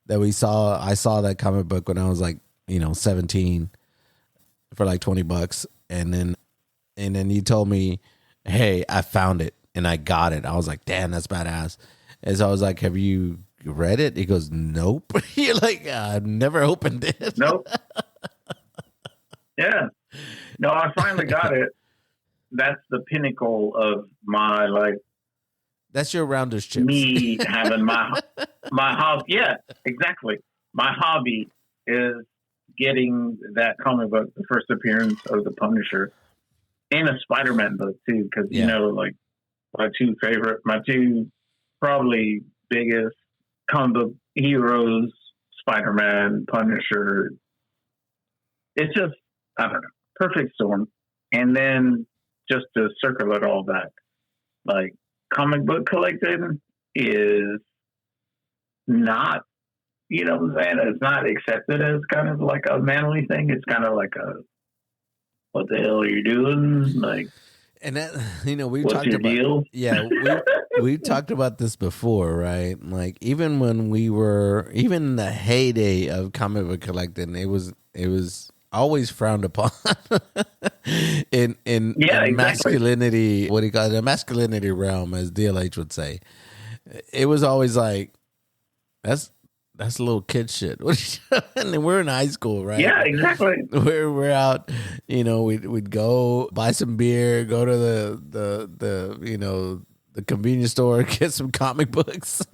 that I saw that comic book when I was like, 17 for like $20. And then you told me, hey, I found it and I got it. I was like, damn, that's badass. And so I was like, have you read it? He goes, nope. You're like, I've never opened it. Nope. Yeah. No, I finally got it. That's the pinnacle of my, that's your rounder's chips. Me having my hobby. Yeah, exactly. My hobby is getting that comic book, the first appearance of the Punisher, and a Spider-Man book too, because my two probably biggest comic book heroes, Spider-Man, Punisher. It's just, I don't know, perfect storm. And then just to circle it all back, like comic book collecting is not, what I'm saying? It's not accepted as kind of like a manly thing. It's kind of like what the hell are you doing? Like, and that, we what's talked your about, deal? Yeah, we talked about this before, right? Like even when we were, even in the heyday of comic book collecting, it was always frowned upon in exactly. masculinity. What do you call it? The masculinity realm, as DLH would say. It was always like, that's a little kid shit. And we're in high school, right? Yeah, exactly. We're out, we'd go buy some beer, go to the convenience store, get some comic books.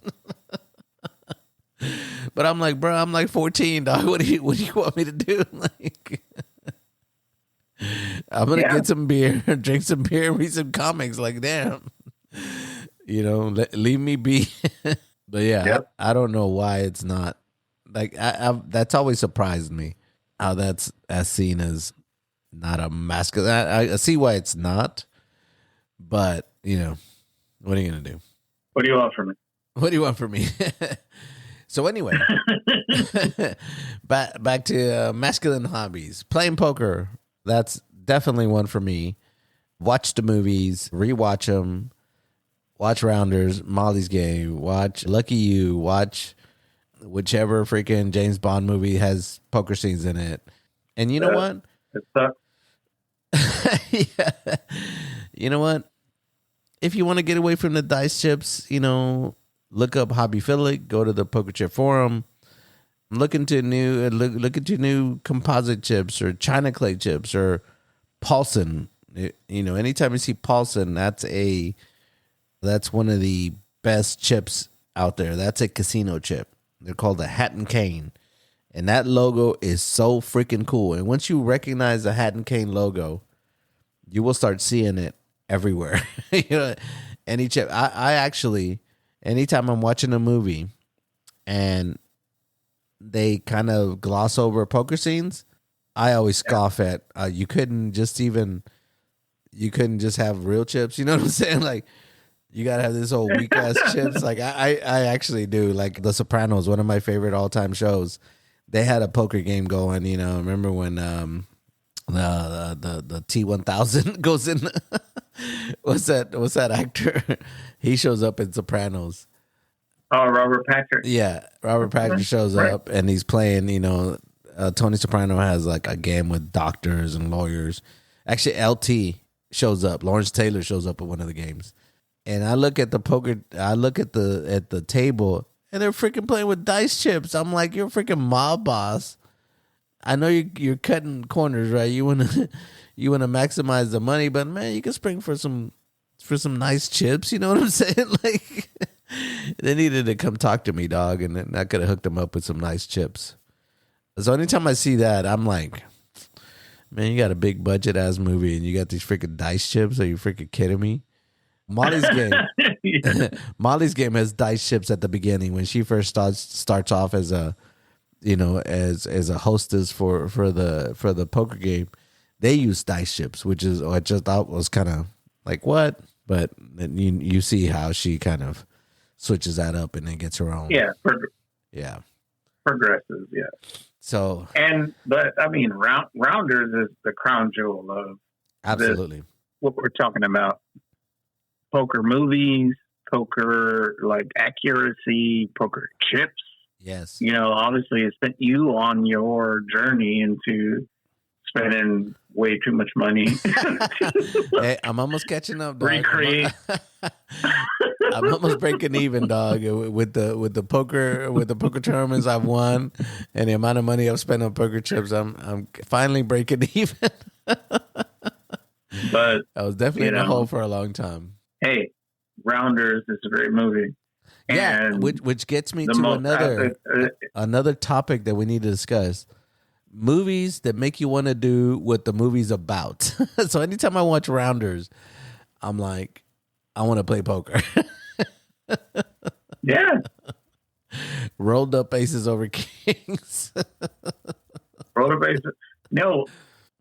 But I'm like, bro, I'm like 14, dog. What do you want me to do? Like, I'm gonna get some beer, drink some beer, and read some comics. Like, damn, leave me be. But yeah, I don't know why it's not like that's always surprised me how that's as seen as not a masculine. I see why it's not, but what are you gonna do? What do you want from me? What do you want from me? So anyway, back to masculine hobbies. Playing poker, that's definitely one for me. Watch the movies, rewatch them, watch Rounders, Molly's Game, watch Lucky You, watch whichever freaking James Bond movie has poker scenes in it. And you know what? It sucks. Yeah. You know what? If you want to get away from the dice chips, look up Hobbyphilic, go to the poker chip forum, look into new composite chips or China clay chips or Paulson. Anytime you see Paulson, that's one of the best chips out there. That's a casino chip. They're called the Hat and Cane. And that logo is so freaking cool. And once you recognize the Hat and Cane logo, you will start seeing it everywhere. Any chip. I actually, anytime I'm watching a movie and they kind of gloss over poker scenes, I always scoff at, you couldn't just have real chips. You know what I'm saying? Like, you got to have this old weak ass chips. Like I actually do. Like The Sopranos, one of my favorite all time shows. They had a poker game going. Remember when the T-1000 goes in? What's that actor? He shows up in Sopranos. Oh, Robert Patrick. Yeah, Robert Patrick shows up and he's playing. Tony Soprano has like a game with doctors and lawyers. Actually, LT shows up. Lawrence Taylor shows up at one of the games. And I look at the poker. I look at the table, and they're freaking playing with dice chips. I'm like, you're a freaking mob boss. I know you're cutting corners, right? You wanna maximize the money, but man, you can spring for some nice chips. You know what I'm saying? Like, they needed to come talk to me, dog, and then I could have hooked them up with some nice chips. So anytime I see that, I'm like, man, you got a big budget ass movie, and you got these freaking dice chips. Are you freaking kidding me? Molly's Game. Molly's Game has dice chips at the beginning when she first starts off as a, as a hostess for the poker game. They use dice chips, which I just thought was kind of like, what? But you see how she kind of switches that up and then gets her own. Yeah. Yeah. Progresses. Yeah. So. But I mean, Rounders is the crown jewel of absolutely what we're talking about. Poker movies, poker like accuracy, poker chips. Yes. Obviously it sent you on your journey into spending way too much money. Hey, I'm almost catching up, dog. Recreate. I'm almost breaking even, dog, with the poker tournaments I've won and the amount of money I've spent on poker chips. I'm finally breaking even. But I was definitely in the hole for a long time. Hey, Rounders is a great movie. Yeah, which gets me to another topic that we need to discuss. Movies that make you want to do what the movie's about. So anytime I watch Rounders, I'm like, I want to play poker. Yeah. Rolled up aces over kings. Rolled up aces. No,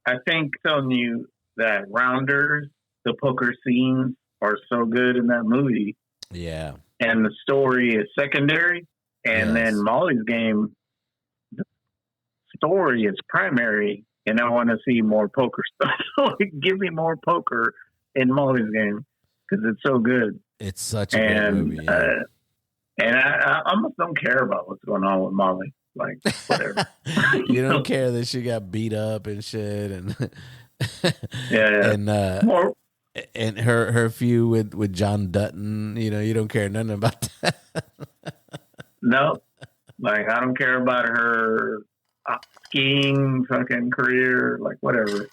I think telling you that Rounders, the poker scenes are so good in that movie. Yeah. And the story is secondary. And then Molly's Game, the story is primary. And I want to see more poker stuff. So give me more poker in Molly's Game because it's so good. It's such a good movie. Yeah. And I almost don't care about what's going on with Molly. Like, whatever. You don't care that she got beat up and shit. And yeah. And more. And her feud with John Dutton, you don't care nothing about that. No, like I don't care about her skiing fucking career, like whatever.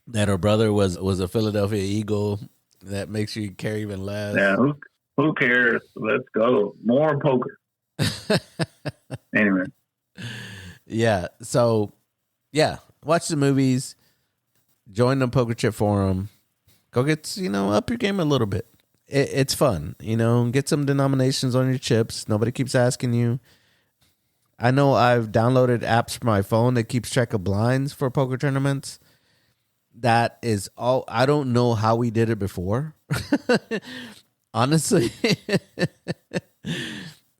That her brother was a Philadelphia Eagle. That makes you care even less. Yeah, who cares? Let's go more poker. Anyway. Yeah. So, yeah, watch the movies. Join the poker chip forum. Go get, up your game a little bit. It's fun, get some denominations on your chips. Nobody keeps asking you. I know I've downloaded apps for my phone that keeps track of blinds for poker tournaments. That is all. I don't know how we did it before. Honestly,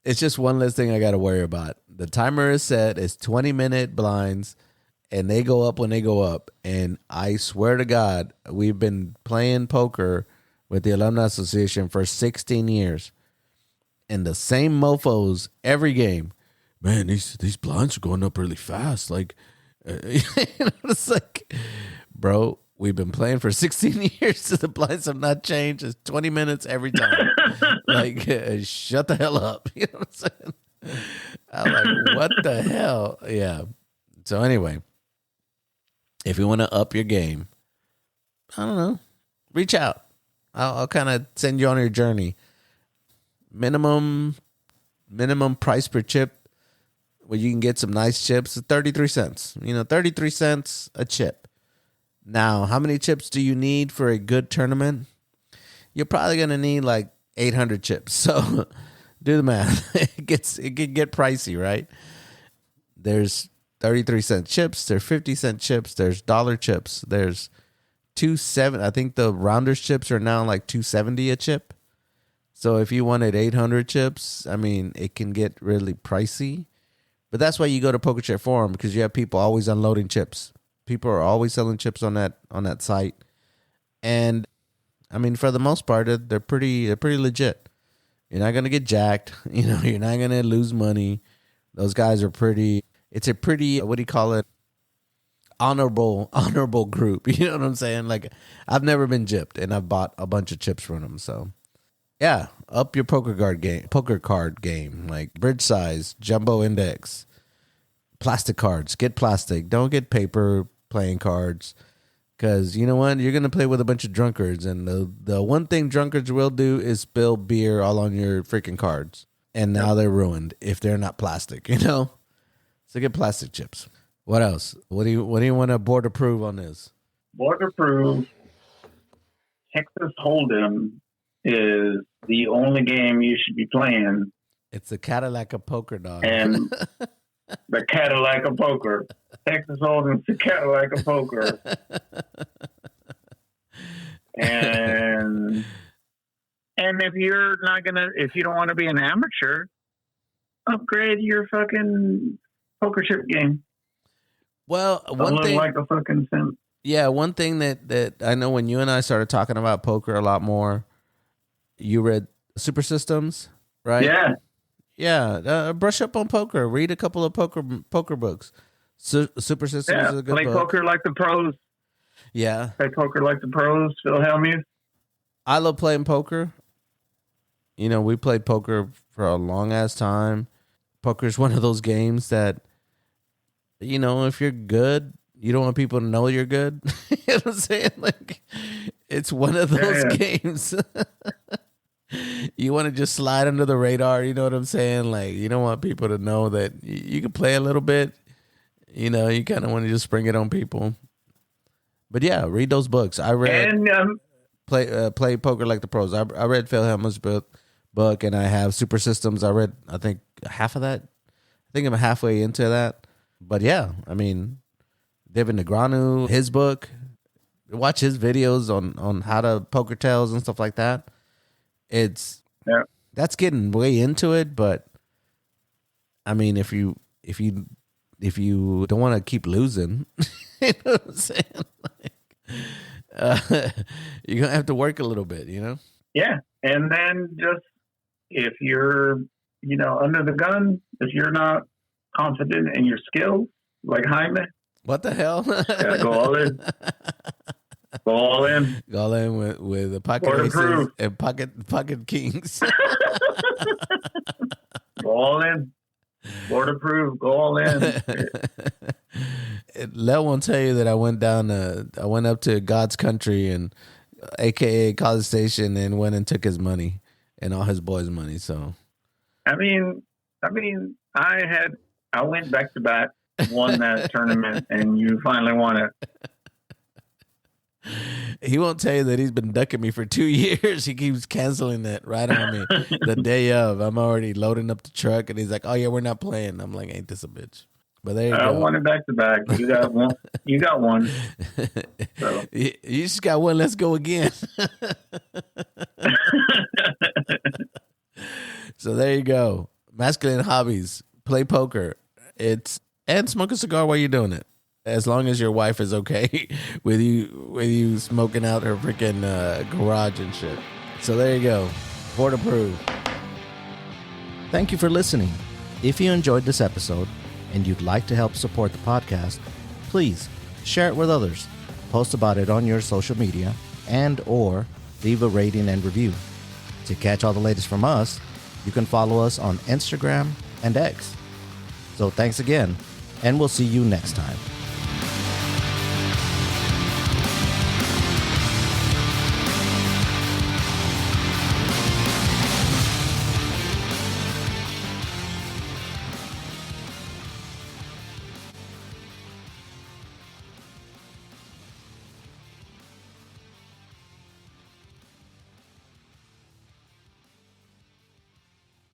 It's just one less thing I got to worry about. The timer is set. It's 20-minute blinds, and they go up when they go up. And I swear to God, we've been playing poker with the Alumni Association for 16 years. And the same mofos every game. Man, these blinds are going up really fast. Like, it's like, bro, we've been playing for 16 years. So the blinds have not changed. It's 20 minutes every time. Like, shut the hell up. You know what I'm saying? I'm like, what the hell? Yeah. So anyway, if you want to up your game, I don't know, reach out. I'll kind of send you on your journey. Minimum price per chip, where you can get some nice chips, is 33 cents. 33 cents a chip. Now, how many chips do you need for a good tournament? You're probably going to need like 800 chips. So do the math. It can get pricey, right? There's 33-cent chips. There's 50-cent chips. There's dollar chips. There's $2.70. I think the Rounders chips are now like $2.70 a chip. So if you wanted 800 chips, I mean, it can get really pricey. But that's why you go to Poker Chip Forum, because you have people always unloading chips. People are always selling chips on that site. And I mean, for the most part, they're pretty legit. You're not gonna get jacked. You're not gonna lose money. Those guys are pretty. It's a pretty, what do you call it? Honorable group. You know what I'm saying? Like, I've never been gypped, and I've bought a bunch of chips from them. So, yeah, up your poker card game, like bridge size, jumbo index, plastic cards. Get plastic. Don't get paper playing cards. Because you know what? You're going to play with a bunch of drunkards. And the one thing drunkards will do is spill beer all on your freaking cards. And now they're ruined if they're not plastic, So get plastic chips. What else? What do you want to board approve on this? Board approve. Texas Hold'em is the only game you should be playing. It's the Cadillac of poker, dog. And the Cadillac of poker. Texas Hold'em's the Cadillac of poker. And if you don't want to be an amateur, upgrade your fucking poker chip game. Well, one thing, like a fucking sim. Yeah, one thing that I know, when you and I started talking about poker a lot more, you read Super Systems, right? Yeah. Yeah, brush up on poker. Read a couple of poker books. Super Systems is a good play book. Poker like the pros. Yeah. Play poker like the pros. Phil Hellmuth. I love playing poker. We played poker for a long ass time. Poker is one of those games that, if you're good, you don't want people to know you're good. You know what I'm saying? Like, it's one of those games. You want to just slide under the radar. You know what I'm saying? Like, you don't want people to know that you can play a little bit. You kind of want to just spring it on people. But yeah, read those books. I read Play Poker Like the Pros. I read Phil Hellmuth's book, and I have Super Systems. I read, I think, half of that. I think I'm halfway into that. But yeah, I mean, David Negreanu, his book. Watch his videos on how to poker tells and stuff like that. That's getting way into it, but I mean, if you don't want to keep losing, you know what I'm saying? Like, you're gonna have to work a little bit, Yeah, and then just if you're, under the gun, if you're not confident in your skills, like Jaime, what the hell? Gotta go all in. Go all in. Go all in with the pocket aces and pocket kings. Go all in. Board approved. Go all in. Let one tell you that I went up to God's country, and AKA College Station, and went and took his money and all his boys' money. So, I went back to back, won that tournament, and you finally won it. He won't tell you that he's been ducking me for 2 years. He keeps canceling it right on me. The day of, I'm already loading up the truck, and he's like, "Oh yeah, we're not playing." I'm like, "Ain't this a bitch?" But there you go. I won it back to back. You got one. You got one. So. You just got one. Let's go again. So there you go. masculine hobbies. Play poker. And smoke a cigar while you're doing it. As long as your wife is okay with you smoking out her freaking garage and shit. So there you go. Board approved. Thank you for listening. If you enjoyed this episode and you'd like to help support the podcast, please share it with others. Post about it on your social media and or leave a rating and review. To catch all the latest from us, you can follow us on Instagram and X. So thanks again, and we'll see you next time.